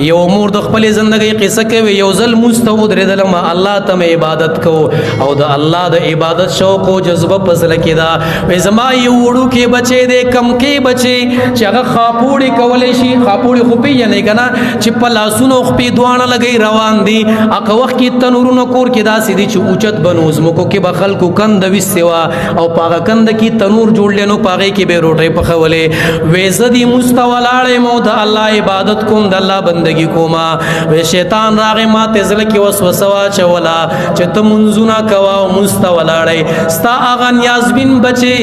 یو مور د خپل ژوندۍ قصه کوي یو ځل مستو درېدل ما الله ته عبادت کو او د الله د عبادت شوق او جذبه پسل کېدا وې زما یو وړو کې بچي دې کم کې بچي چې هغه خاپوړي کولې شي خاپوړي خو پیژنې کنه چې په لاسونو خپې دوانه لګي روان دي هغه وخت کې تنورونو کور کې داسې دي چې اوچت بنوز مکو کې به خلکو کند وسوا او پاغه کند کې تنور جوړل نو پاغه کې به روټي پخولې وې زدي مستولاړې مو د الله عبادت کوم د الله بندگی کوما وې شیطان راغې ماته زل کې وسوسه واچولا چې ته منځونه کوا او مستولاړې ستا اغه نیاز بن بچي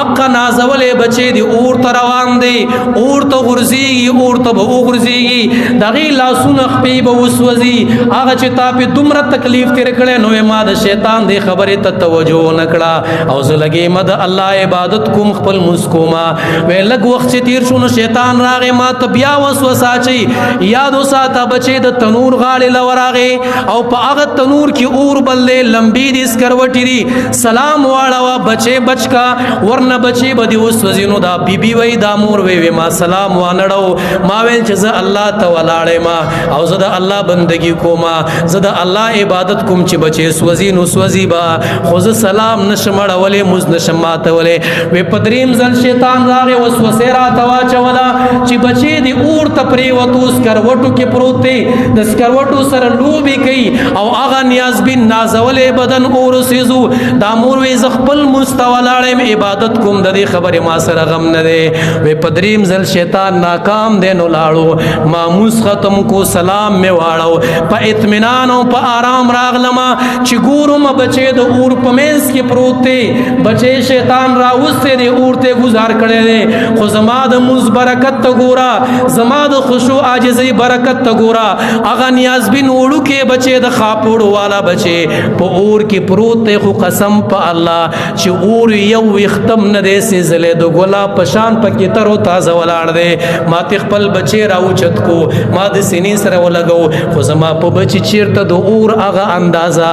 اقا نازولې بچي دي اور تر روان دي اور ته غرزيږي اور ته به غرزيږي دغه لاسونه خپې به وسوځي هغه چې تا په دومره تکلیف تیر کړي نو ما د شیطان دی خبره ته توجه نکړه او زلګي مد الله عبادت کوم خپل مسکوما وې لګ وخت چې تیر شو نو شیطان راغې ما ته بیا وسوسه چي یاد وساته بچي د تنور غاړې لوراغه او په هغه تنور کې اور بلې لمبي دي سکروټي دي سلام واړه بچي بچکا ورنه بچي بدی وسوځینو دا بیبي وې دا مور وې ما سلام وانړو ما ویل چې زه الله ته ولاړې ما او زه د الله بندگی کوما زه د الله عبادت کوم چې بچي سوځي نو سوځي با خو زه سلام نشمړولې مز نشماتولې وې پدریم ځل شیطان راغې وسوسه را توا چولا چې بچي دې اور ته پرې وتوس کروټو کې پروت دی د سکروټو سره لوبي کوي او هغه نیاز بن نازولې بدن اور سيزو دا مور وې ز خپل مستولاړې عبادت کوم د دې خبره ما سره غم نه دی وې پدریم ځل شیطان ناکام دی نو لاړو ماموس ختم کو سلام می واړو په اطمینان او په آرام راغلم چې ګورم بچي د اور پمنس کې پروت دی بچي شیطان راوسته دی اور ته گزار کړي دی خو زما د مز برکت ته ګورا زما د خشوع عاجزي برکت ته ګورا اغه نیاز بن وړو کې بچي د خاپوړو والا بچي په اور کې پروت دی خو قسم په الله چې اور یو ختم نه دی سزلې د ګلا پشان پکې ترو تازه ولاړ دی ما خپل بچي راوچت کو ما د سینې سره ولګو خو زما په بچي چیرته د اور هغه اندازا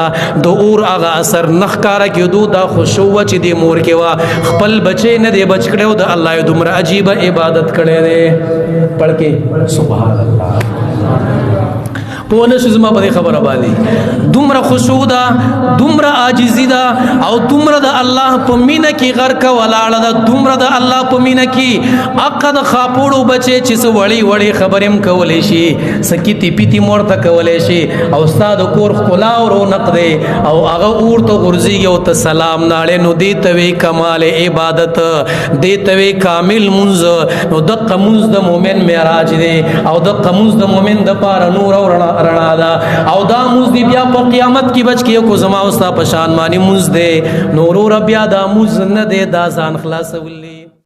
د اور هغه اثر نخکارا کېدو دا خشوع چې دی مور کې وا خپل بچي نه دی بچ کړو د الله دومره عجیب عبادت کړي دی پڑھ کې سبحان الله پونه شزما په خبره باندې دومره خشوع دا دومره عاجزی دا او دومره د الله په مینه کې غرق ولاړه دا دومره د الله په مینه کې عقد خاپوړو بچي چې سو وړي وړي خبرم کولې شي سکیتی پیتی مورته کولې شي او استاد کور خلا او رونق دی او هغه اورته غرزي او ته سلام ناړې نو دی ته کمال عبادت دی ته کامل منز نو د قموز د مؤمن معراج دی او د قموز د مؤمن د پار نور او رڼا دا او دا موز دی بیا په قیامت کې بچ کې کو زما او ستا پشان مانی موز دی نور بیا دا موز نه دی دا ځان خلاص ولې